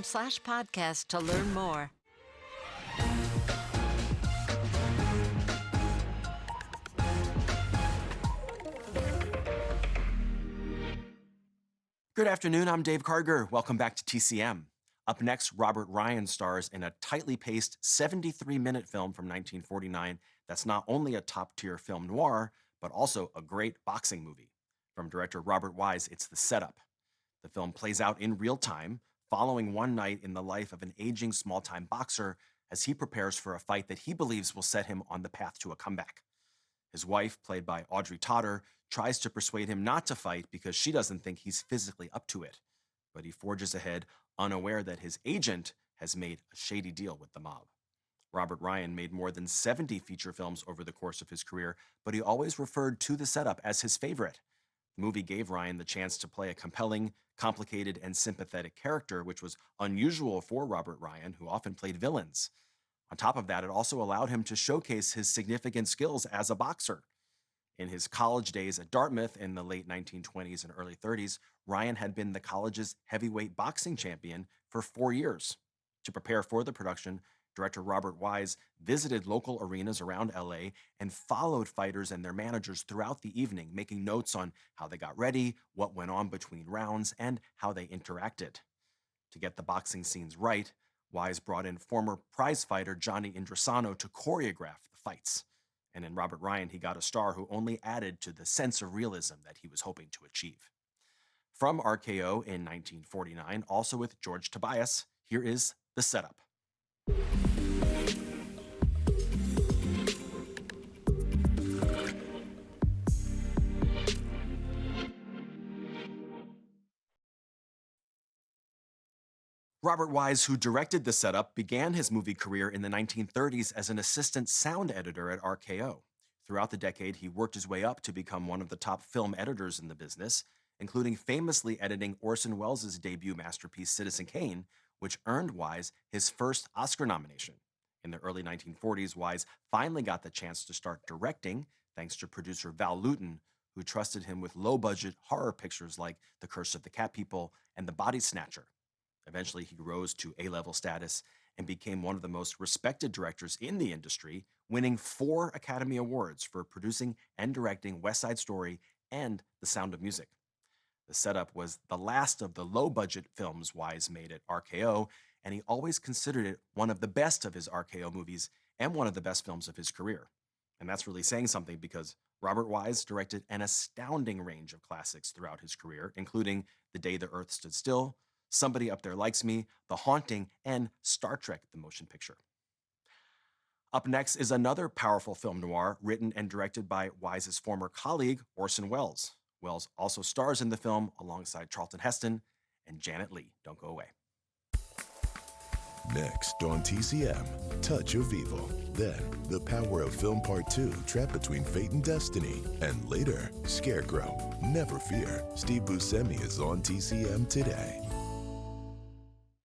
TCM.com/podcast to learn more. Good afternoon, I'm Dave Karger. Welcome back to TCM. Up next, Robert Ryan stars in a tightly paced 73-minute film from 1949 that's not only a top-tier film noir, but also a great boxing movie. From director Robert Wise, it's The Set-Up. The film plays out in real time, following one night in the life of an aging small-time boxer as he prepares for a fight that he believes will set him on the path to a comeback. His wife, played by Audrey Totter, tries to persuade him not to fight because she doesn't think he's physically up to it. But he forges ahead, unaware that his agent has made a shady deal with the mob. Robert Ryan made more than 70 feature films over the course of his career, but he always referred to The Set-Up as his favorite. The movie gave Ryan the chance to play a compelling, complicated, and sympathetic character, which was unusual for Robert Ryan, who often played villains. On top of that, it also allowed him to showcase his significant skills as a boxer. In his college days at Dartmouth in the late 1920s and early 30s, Ryan had been the college's heavyweight boxing champion for 4 years. To prepare for the production, director Robert Wise visited local arenas around LA and followed fighters and their managers throughout the evening, making notes on how they got ready, what went on between rounds, and how they interacted. To get the boxing scenes right, Wise brought in former prize fighter Johnny Indrisano to choreograph the fights. And in Robert Ryan, he got a star who only added to the sense of realism that he was hoping to achieve. From RKO in 1949, also with George Tobias, here is The Set-Up. Robert Wise, who directed The Set-Up, began his movie career in the 1930s as an assistant sound editor at RKO. Throughout the decade, he worked his way up to become one of the top film editors in the business, including famously editing Orson Welles' debut masterpiece Citizen Kane, which earned Wise his first Oscar nomination. In the early 1940s, Wise finally got the chance to start directing, thanks to producer Val Lewton, who trusted him with low-budget horror pictures like The Curse of the Cat People and The Body Snatcher. Eventually, he rose to A-level status and became one of the most respected directors in the industry, winning 4 Academy Awards for producing and directing West Side Story and The Sound of Music. The Set-Up was the last of the low-budget films Wise made at RKO, and he always considered it one of the best of his RKO movies and one of the best films of his career. And that's really saying something because Robert Wise directed an astounding range of classics throughout his career, including The Day the Earth Stood Still, Somebody Up There Likes Me, The Haunting, and Star Trek, the motion picture. Up next is another powerful film noir written and directed by Wise's former colleague, Orson Welles. Welles also stars in the film alongside Charlton Heston and Janet Leigh. Don't go away. Next on TCM, Touch of Evil. Then, The Power of Film Part 2, trapped between fate and destiny. And later, Scarecrow. Never fear, Steve Buscemi is on TCM today.